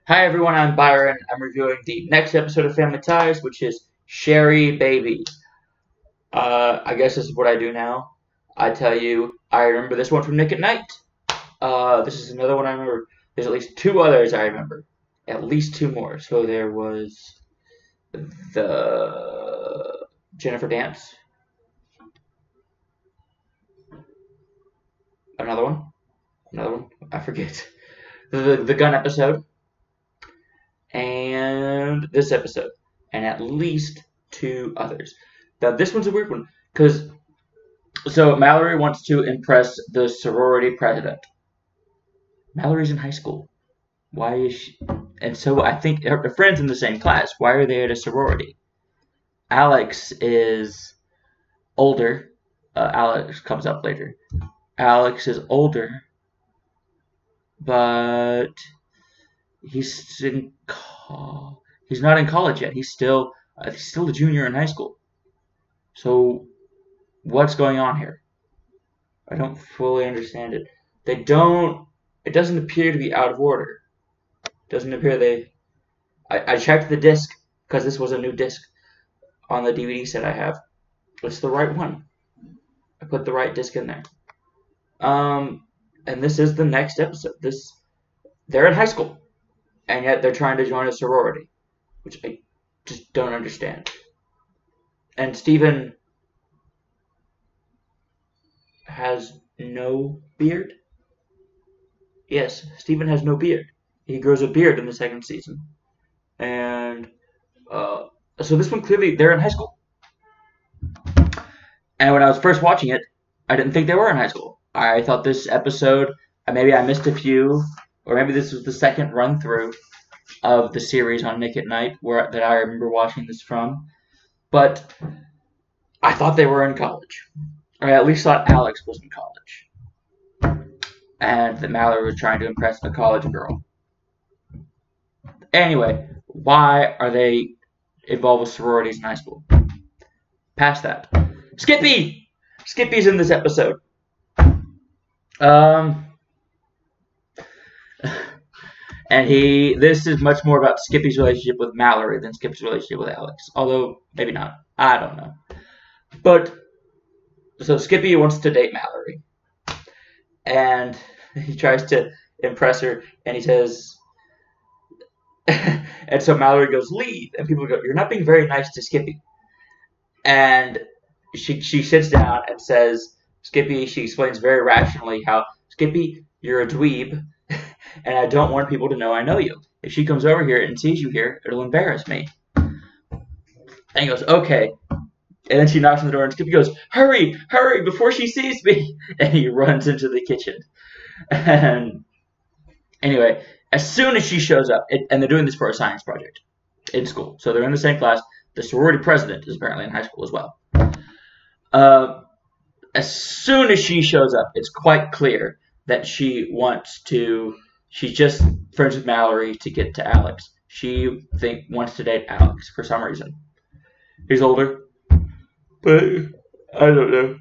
Hi everyone, I'm Byron. I'm reviewing the next episode of Family Ties, which is Sherry Baby. I guess this is what I do now. I tell you, I remember this one from Nick at Night. This is another one I remember. There's at least two others I remember. At least two more. So there was the Jennifer Dance. Another one. I forget. The gun episode. And this episode, and at least two others. Now, this one's a weird one, because, so Mallory wants to impress the sorority president. Mallory's in high school. Why is she? And so I think her friends in the same class. Why are they at a sorority? Alex is older. Alex comes up later. Alex is older, but he's not in college yet. He's still a junior in high school. So what's going on here? I don't fully understand it. It doesn't appear to be out of order. It doesn't appear I checked the disc because this was a new disc on the DVD set I have. It's the right one. I put the right disc in there. And this is the next episode. They're in high school. And yet they're trying to join a sorority, which I just don't understand. And Steven has no beard? Yes, Steven has no beard. He grows a beard in the second season. And so this one, clearly, they're in high school. And when I was first watching it, I didn't think they were in high school. I thought this episode, maybe I missed a few, or maybe this was the second run-through of the series on Nick at Night that I remember watching this from. But I thought they were in college. Or I at least thought Alex was in college. And that Mallory was trying to impress a college girl. Anyway, why are they involved with sororities in high school? Past that. Skippy! Skippy's in this episode. And this is much more about Skippy's relationship with Mallory than Skippy's relationship with Alex. Although, maybe not. I don't know. But, so Skippy wants to date Mallory. And he tries to impress her, and he says, and so Mallory goes, leave. And people go, you're not being very nice to Skippy. And she sits down and says, Skippy, she explains very rationally how, Skippy, you're a dweeb, and I don't want people to know I know you. If she comes over here and sees you here, it'll embarrass me. And he goes, okay. And then she knocks on the door, and Skippy goes, hurry, hurry, before she sees me. And he runs into the kitchen. And anyway, as soon as she shows up, and they're doing this for a science project in school. So they're in the same class. The sorority president is apparently in high school as well. As soon as she shows up, it's quite clear that she's just friends with Mallory to get to Alex. She wants to date Alex for some reason. He's older, but I don't know.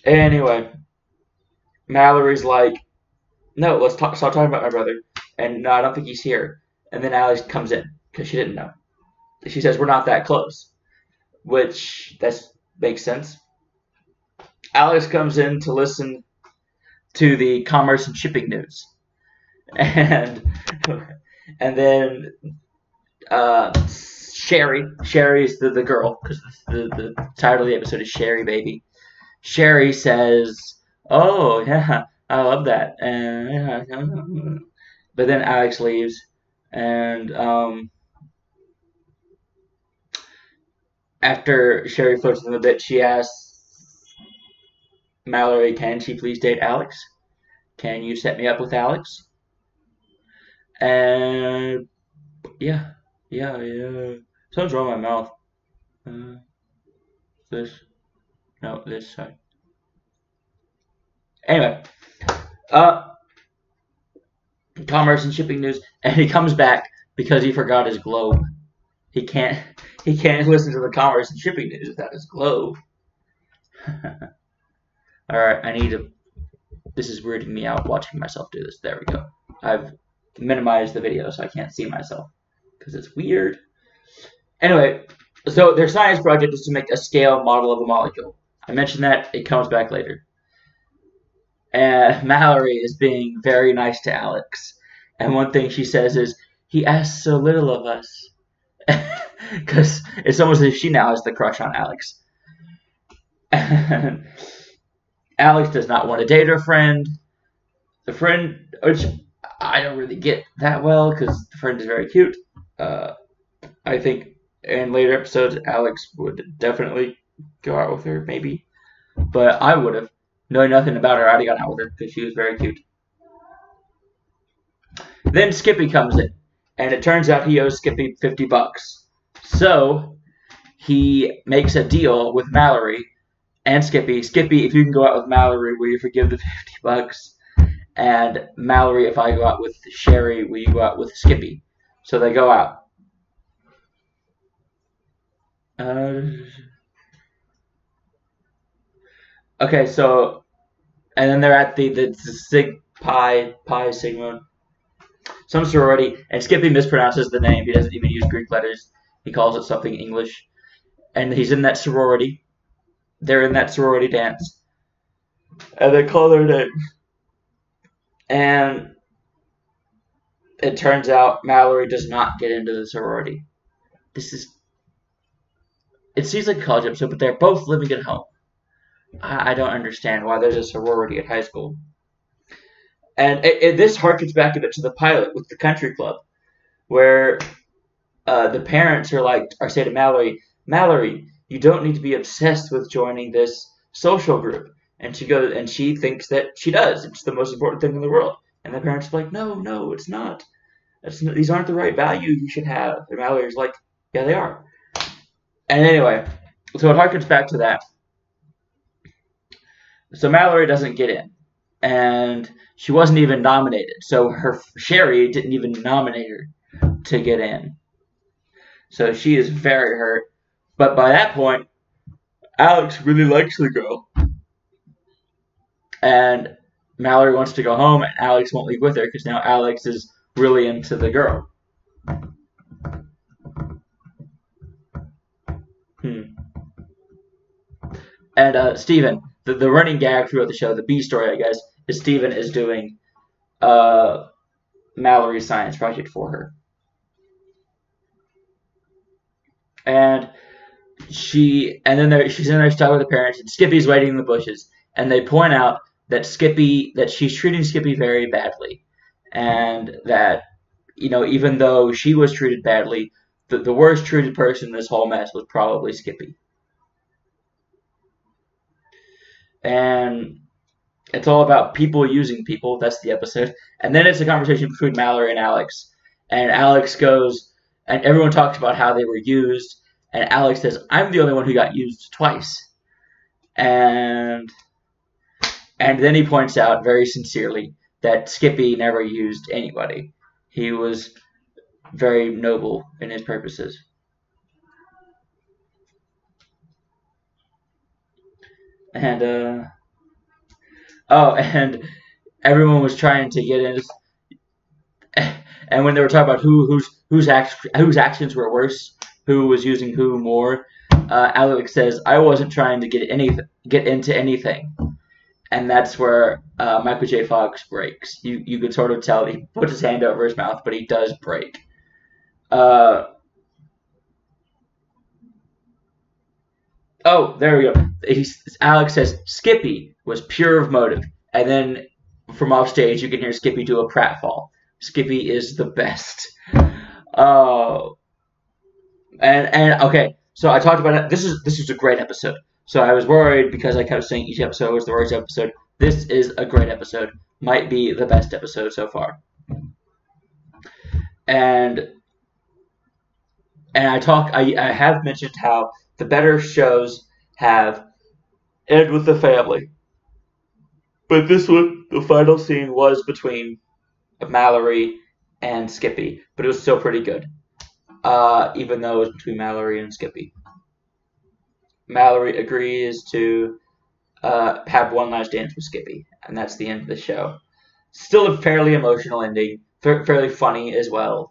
Anyway, Mallory's like, no, let's stop talking about my brother. And no, I don't think he's here. And then Alex comes in because she didn't know. She says, we're not that close, which makes sense. Alex comes in to listen to the commerce and shipping news. And then Sherry's the girl, because the title of the episode is Sherry Baby. Sherry says, oh, yeah, I love that. But then Alex leaves, and after Sherry flirts with him a bit, she asks Mallory, can she please date Alex? Can you set me up with Alex? And yeah. Something's wrong with my mouth. This side. Anyway, commerce and shipping news, and he comes back because he forgot his globe. He can't listen to the commerce and shipping news without his globe. Alright, this is weirding me out watching myself do this. There we go. minimize the video so I can't see myself because it's weird. Anyway, so their science project is to make a scale model of a molecule. I mentioned that. It comes back later. And Mallory is being very nice to Alex. And one thing she says is, he asks so little of us. Because it's almost as if she now has the crush on Alex. And Alex does not want to date her friend. The friend, which I don't really get that well, because the friend is very cute. I think in later episodes, Alex would definitely go out with her, maybe. But I would have. Knowing nothing about her, I'd have gone out with her, because she was very cute. Then Skippy comes in, and it turns out he owes Skippy $50. So he makes a deal with Mallory and Skippy. Skippy, if you can go out with Mallory, will you forgive the $50? And Mallory, if I go out with Sherry, will you go out with Skippy? So they go out. Okay, so, and then they're at the Sig Pi Sigma, some sorority, and Skippy mispronounces the name. He doesn't even use Greek letters. He calls it something English. And he's in that sorority. They're in that sorority dance. And they call their name. And it turns out Mallory does not get into the sorority. It seems like a college episode, but they're both living at home. I don't understand why there's a sorority at high school. And this harkens back a bit to the pilot with the country club, where the parents are saying to Mallory, you don't need to be obsessed with joining this social group. And she thinks that she does. It's the most important thing in the world. And the parents are like, no, it's not. These aren't the right values you should have. And Mallory's like, yeah, they are. And anyway, so it harkens back to that. So Mallory doesn't get in. And she wasn't even nominated. So Sherry didn't even nominate her to get in. So she is very hurt. But by that point, Alex really likes the girl. And Mallory wants to go home, and Alex won't leave with her because now Alex is really into the girl. And Steven, the running gag throughout the show, the B story, I guess, is Steven is doing Mallory's science project for her. And she's in there stuck with the parents, and Skippy's waiting in the bushes, and they point out that she's treating Skippy very badly, and that, even though she was treated badly, the worst treated person in this whole mess was probably Skippy. And it's all about people using people. That's the episode. And then it's a conversation between Mallory and Alex. And Alex goes, and everyone talks about how they were used. And Alex says, I'm the only one who got used twice. And then he points out very sincerely that Skippy never used anybody. He was very noble in his purposes. And and everyone was trying to get in. And when they were talking about whose actions were worse, who was using who more, Alex says, "I wasn't trying to get into anything," and that's where Michael J. Fox breaks. You could sort of tell he puts his hand over his mouth, but he does break. Oh, there we go. Alex says Skippy was pure of motive, and then from off stage you can hear Skippy do a pratfall. Skippy is the best. And okay, so I talked about it. This is a great episode. So I was worried because I kept saying each episode was the worst episode. This is a great episode. Might be the best episode so far. And I have mentioned how the better shows have end with the family. But this one, the final scene was between Mallory and Skippy, but it was still pretty good. Even though it was between Mallory and Skippy. Mallory agrees to have one last dance with Skippy, and that's the end of the show. Still a fairly emotional ending, fairly funny as well.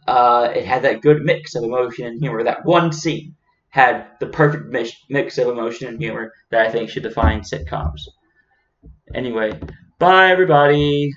It had that good mix of emotion and humor. That one scene had the perfect mix of emotion and humor that I think should define sitcoms. Anyway, bye everybody.